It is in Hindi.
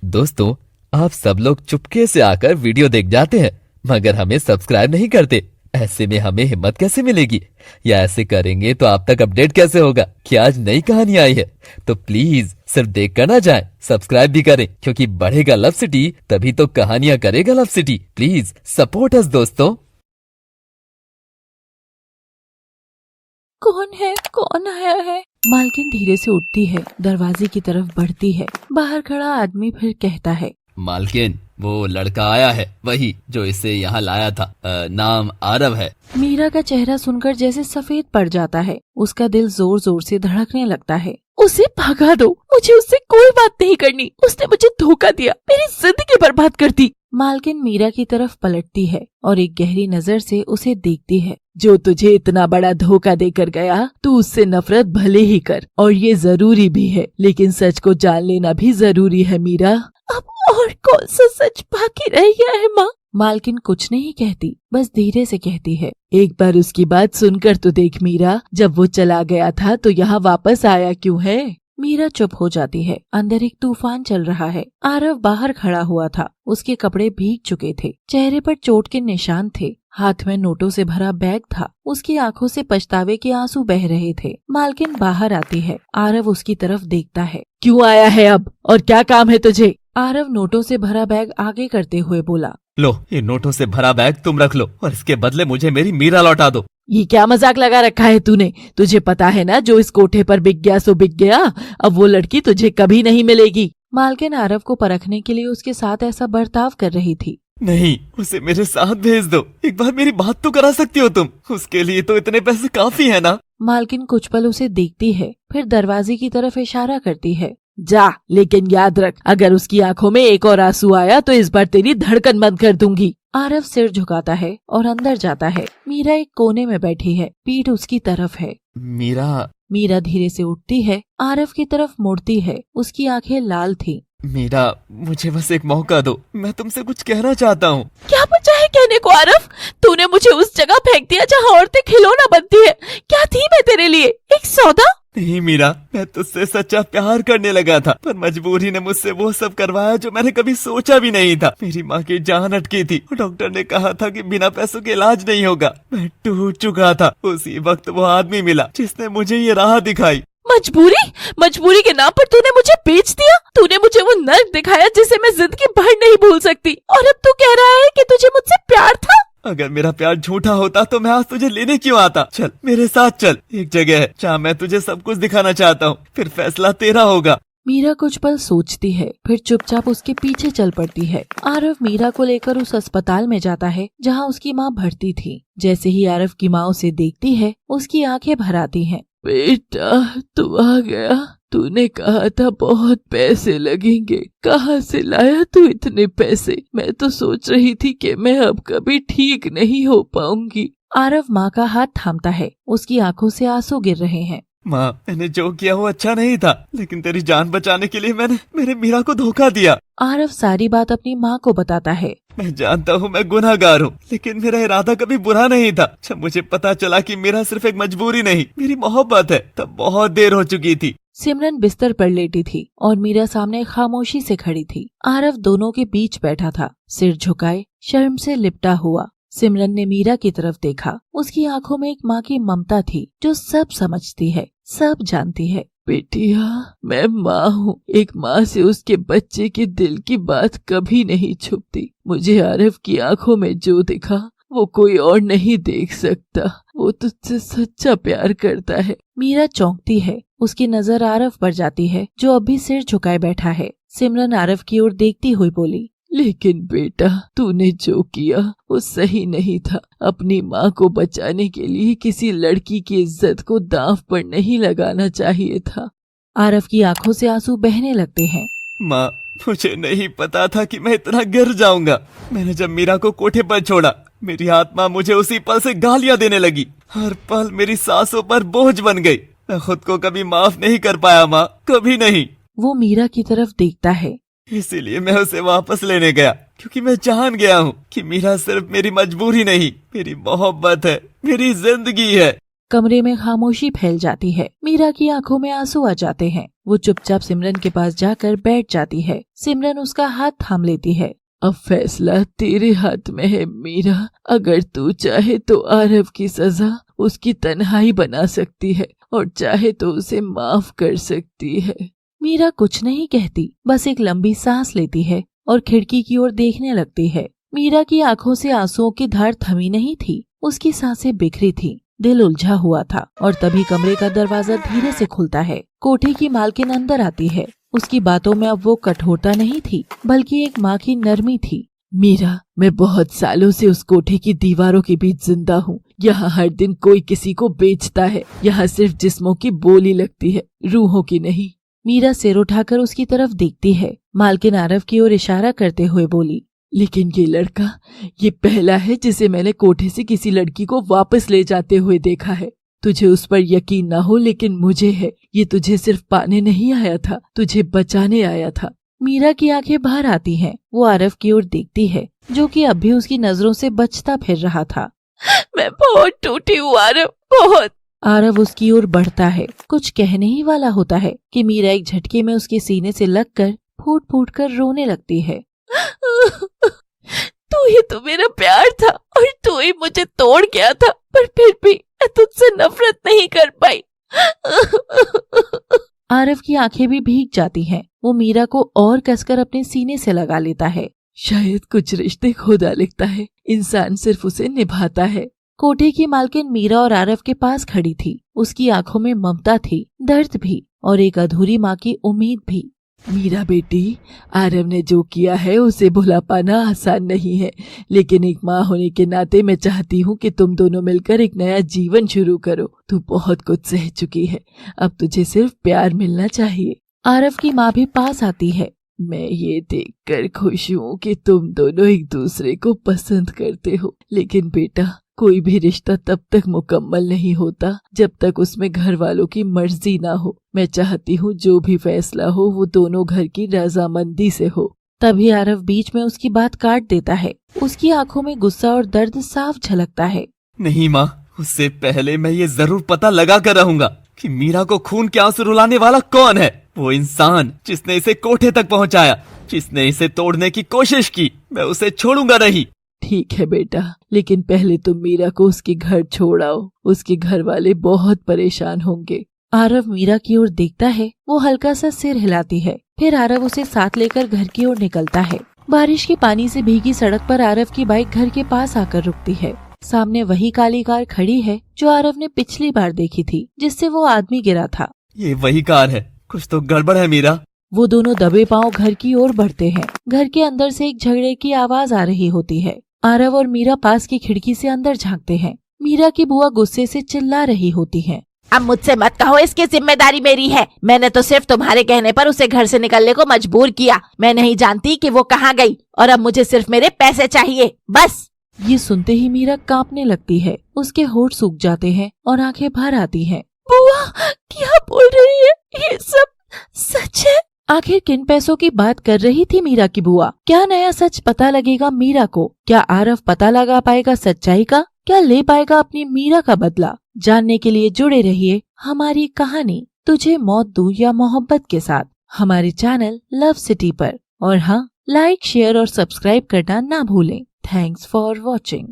दोस्तों, आप सब लोग चुपके से आकर वीडियो देख जाते हैं मगर हमें सब्सक्राइब नहीं करते। ऐसे में हमें हिम्मत कैसे मिलेगी? या ऐसे करेंगे तो आप तक अपडेट कैसे होगा कि आज नई कहानी आई है? तो प्लीज सिर्फ देख कर ना जाए, सब्सक्राइब भी करें, क्योंकि बढ़ेगा लव सिटी तभी तो कहानियां करेगा love city. Please support us दोस्तों। कौन है? कौन आया है? मालकिन धीरे से उठती है, दरवाजे की तरफ बढ़ती है। बाहर खड़ा आदमी फिर कहता है, मालकिन, वो लड़का आया है, वही जो इसे यहाँ लाया था। नाम आरव है। मीरा का चेहरा सुनकर जैसे सफेद पड़ जाता है। उसका दिल जोर जोर से धड़कने लगता है। उसे भगा दो, मुझे उससे कोई बात नहीं करनी। उसने मुझे धोखा दिया, मेरी जिंदगी बर्बाद कर दी। मालकिन मीरा की तरफ पलटती है और एक गहरी नजर से उसे देखती है। जो तुझे इतना बड़ा धोखा देकर गया, तू उससे नफरत भले ही कर, और ये जरूरी भी है, लेकिन सच को जान लेना भी जरूरी है मीरा। अब और कौन सा सच बाकी रह गया है माँ? मालकिन कुछ नहीं कहती, बस धीरे से कहती है, एक बार उसकी बात सुनकर तो देख मीरा, जब वो चला गया था तो यहाँ वापस आया क्यों है? मीरा चुप हो जाती है। अंदर एक तूफान चल रहा है। आरव बाहर खड़ा हुआ था। उसके कपड़े भीग चुके थे, चेहरे पर चोट के निशान थे, हाथ में नोटों से भरा बैग था। उसकी आंखों से पछतावे के आंसू बह रहे थे। मालकिन बाहर आती है। आरव उसकी तरफ देखता है। क्यों आया है अब, और क्या काम है तुझे? आरव नोटों से भरा बैग आगे करते हुए बोला, लो, ये नोटों से भरा बैग तुम रख लो और इसके बदले मुझे मेरी मीरा लौटा दो। ये क्या मजाक लगा रखा है तूने? तुझे पता है ना, जो इस कोठे पर बिक गया सो बिक गया। अब वो लड़की तुझे कभी नहीं मिलेगी। मालकिन आरव को परखने के लिए उसके साथ ऐसा बर्ताव कर रही थी। नहीं, उसे मेरे साथ भेज दो। एक बार मेरी बात तो करा सकती हो तुम। उसके लिए तो इतने पैसे काफी है ना। मालकिन कुछ पल उसे देखती है, फिर दरवाजे की तरफ इशारा करती है। जा, लेकिन याद रख, अगर उसकी आंखों में एक और आंसू आया तो इस बार तेरी धड़कन बंद कर दूंगी। आरव सिर झुकाता है और अंदर जाता है। मीरा एक कोने में बैठी है, पीठ उसकी तरफ है। मीरा धीरे से उठती है, आरव की तरफ मुड़ती है। उसकी आंखें लाल थी। मीरा, मुझे बस एक मौका दो, मैं तुमसे कुछ कहना चाहता हूँ। क्या बचा है कहने को आरव? तूने मुझे उस जगह फेंक दिया जहाँ औरतें खिलौना बनती है। क्या थी मैं तेरे लिए, एक सौदा? नहीं मीरा, मैं तुझसे सच्चा प्यार करने लगा था, पर मजबूरी ने मुझसे वो सब करवाया जो मैंने कभी सोचा भी नहीं था। मेरी माँ की जान अटकी थी। डॉक्टर ने कहा था कि बिना पैसों के इलाज नहीं होगा। मैं टूट चुका था। उसी वक्त वो आदमी मिला जिसने मुझे ये राह दिखाई। मजबूरी के नाम पर तूने मुझे बेच दिया। तूने मुझे वो नर्क दिखाया जिसे मैं जिंदगी भर नहीं भूल सकती, और अब तू कह रहा है कि तुझे मुझसे प्यार था। अगर मेरा प्यार झूठा होता तो मैं आज तुझे लेने क्यों आता? चल मेरे साथ चल, एक जगह है जहाँ मैं तुझे सब कुछ दिखाना चाहता हूँ, फिर फैसला तेरा होगा। मीरा कुछ पल सोचती है, फिर चुपचाप उसके पीछे चल पड़ती है। आरव मीरा को लेकर उस अस्पताल में जाता है जहाँ उसकी माँ भर्ती थी। जैसे ही आरव की माँ उसे देखती है, उसकी आंखें भर आती हैं। बेटा, तू आ गया। तूने कहा था बहुत पैसे लगेंगे, कहाँ से लाया तू इतने पैसे? मैं तो सोच रही थी कि मैं अब कभी ठीक नहीं हो पाऊंगी। आरव माँ का हाथ थामता है। उसकी आंखों से आंसू गिर रहे हैं। माँ, मैंने जो किया वो अच्छा नहीं था, लेकिन तेरी जान बचाने के लिए मैंने मेरे मीरा को धोखा दिया। आरव सारी बात अपनी माँ को बताता है। मैं जानता हूँ मैं गुनहगार हूँ, लेकिन मेरा इरादा कभी बुरा नहीं था। जब मुझे पता चला कि मेरा सिर्फ एक मजबूरी नहीं, मेरी मोहब्बत है, तब बहुत देर हो चुकी थी। सिमरन बिस्तर पर लेटी थी और मीरा सामने खामोशी से खड़ी थी। आरव दोनों के बीच बैठा था, सिर झुकाए, शर्म से लिपटा हुआ। सिमरन ने मीरा की तरफ देखा। उसकी आंखों में एक माँ की ममता थी जो सब समझती है, सब जानती है। बेटिया, मैं माँ हूँ। एक माँ से उसके बच्चे के दिल की बात कभी नहीं छुपती। मुझे आरव की आंखों में जो दिखा वो कोई और नहीं देख सकता। वो तुझसे सच्चा प्यार करता है। मीरा चौंकती है। उसकी नजर आरव पर जाती है जो अभी सिर झुकाए बैठा है। सिमरन आरव की ओर देखती हुई बोली, लेकिन बेटा, तूने जो किया वो सही नहीं था। अपनी माँ को बचाने के लिए किसी लड़की की इज्जत को दांव पर नहीं लगाना चाहिए था। आरव की आंखों से आंसू बहने लगते हैं। माँ, मुझे नहीं पता था कि मैं इतना गिर जाऊंगा। मैंने जब मीरा को कोठे पर छोड़ा, मेरी आत्मा मुझे उसी पल से गालियां देने लगी। हर पल मेरी सांसों पर बोझ बन गई। मैं खुद को कभी माफ नहीं कर पाया माँ, कभी नहीं। वो मीरा की तरफ देखता है। इसीलिए मैं उसे वापस लेने गया, क्योंकि मैं जान गया हूँ कि मीरा सिर्फ मेरी मजबूरी नहीं, मेरी मोहब्बत है, मेरी जिंदगी है। कमरे में खामोशी फैल जाती है। मीरा की आंखों में आंसू आ जाते हैं। वो चुपचाप सिमरन के पास जाकर बैठ जाती है। सिमरन उसका हाथ थाम लेती है। अब फैसला तेरे हाथ में है मीरा। अगर तू चाहे तो आरव की सजा उसकी तन्हाई बना सकती है और चाहे तो उसे माफ कर सकती है। मीरा कुछ नहीं कहती, बस एक लंबी सांस लेती है और खिड़की की ओर देखने लगती है। मीरा की आंखों से आंसुओं की धार थमी नहीं थी, उसकी सांसें बिखरी थी, दिल उलझा हुआ था। और तभी कमरे का दरवाजा धीरे से खुलता है। कोठे की मालकिन अंदर आती है। उसकी बातों में अब वो कठोरता नहीं थी, बल्कि एक माँ की नरमी थी। मीरा, मैं बहुत सालों से उस कोठे की दीवारों के बीच जिंदा हूँ। यहाँ हर दिन कोई किसी को बेचता है। यहाँ सिर्फ जिस्मों की बोली लगती है, रूहों की नहीं। मीरा सिर उठाकर उसकी तरफ देखती है। मालकिन आरव की ओर इशारा करते हुए बोली, लेकिन ये लड़का, ये पहला है जिसे मैंने कोठे से किसी लड़की को वापस ले जाते हुए देखा है। तुझे उस पर यकीन ना हो, लेकिन मुझे है। ये तुझे सिर्फ पाने नहीं आया था, तुझे बचाने आया था। मीरा की आंखें बाहर आती हैं। वो आरव की ओर देखती है, जो कि अब भी उसकी नजरों से बचता फिर रहा था। मैं बहुत टूटी हूँ आरव, बहुत। आरव उसकी ओर बढ़ता है, कुछ कहने ही वाला होता है कि मीरा एक झटके में उसके सीने से लगकर फूट फूट कर रोने लगती है। तू ही तो मेरा प्यार था और तू ही मुझे तोड़ गया था, पर फिर भी मैं तुझसे नफरत नहीं कर पाई। आरव की आंखें भी भीग जाती हैं। वो मीरा को और कसकर अपने सीने से लगा लेता है। शायद कुछ रिश्ते खुदा लिखता है, इंसान सिर्फ उसे निभाता है। कोठे की मालकिन मीरा और आरव के पास खड़ी थी। उसकी आंखों में ममता थी, दर्द भी और एक अधूरी माँ की उम्मीद भी। मीरा बेटी, आरव ने जो किया है उसे भुला पाना आसान नहीं है, लेकिन एक माँ होने के नाते मैं चाहती हूँ कि तुम दोनों मिलकर एक नया जीवन शुरू करो। तू बहुत कुछ सह चुकी है, अब तुझे सिर्फ प्यार मिलना चाहिए। आरव की माँ भी पास आती है। मैं ये देखकर खुश हूँ कि तुम दोनों एक दूसरे को पसंद करते हो, लेकिन बेटा, कोई भी रिश्ता तब तक मुकम्मल नहीं होता जब तक उसमें घर वालों की मर्जी ना हो। मैं चाहती हूँ जो भी फैसला हो वो दोनों घर की रजामंदी से हो। तभी आरव बीच में उसकी बात काट देता है। उसकी आंखों में गुस्सा और दर्द साफ झलकता है। नहीं माँ, उससे पहले मैं ये जरूर पता लगा कर रहूंगा कि मीरा को खून के आंसू रुलाने वाला कौन है। वो इंसान जिसने इसे कोठे तक पहुँचाया, जिसने इसे तोड़ने की कोशिश की, मैं उसे छोड़ूंगा नहीं। ठीक है बेटा, लेकिन पहले तुम मीरा को उसके घर छोड़ाओ। उसके घर वाले बहुत परेशान होंगे। आरव मीरा की ओर देखता है। वो हल्का सा सिर हिलाती है। फिर आरव उसे साथ लेकर घर की ओर निकलता है। बारिश के पानी से भीगी सड़क पर आरव की बाइक घर के पास आकर रुकती है। सामने वही काली कार खड़ी है जो आरव ने पिछली बार देखी थी, जिससे वो आदमी गिरा था। ये वही कार है, कुछ तो गड़बड़ है मीरा। वो दोनों दबे पांव घर की ओर बढ़ते हैं। घर के अंदर से एक झगड़े की आवाज आ रही होती है। आरव और मीरा पास की खिड़की से अंदर झांकते हैं। मीरा की बुआ गुस्से से चिल्ला रही होती है। अब मुझसे मत कहो, इसकी जिम्मेदारी मेरी है। मैंने तो सिर्फ तुम्हारे कहने पर उसे घर से निकलने को मजबूर किया। मैं नहीं जानती कि वो कहाँ गई और अब मुझे सिर्फ मेरे पैसे चाहिए, बस। ये सुनते ही मीरा कांपने लगती है। उसके होंठ सूख जाते हैं और आंखें भर आती हैं। बुआ, क्या बोल रही है? ये सब सच है? आखिर किन पैसों की बात कर रही थी मीरा की बुआ? क्या नया सच पता लगेगा मीरा को? क्या आरव पता लगा पाएगा सच्चाई का? क्या ले पाएगा अपनी मीरा का बदला? जानने के लिए जुड़े रहिए हमारी कहानी तुझे मौत दूं या मोहब्बत के साथ, हमारे चैनल लव सिटी पर। और हाँ, लाइक, शेयर और सब्सक्राइब करना ना भूलें। Thanks for watching.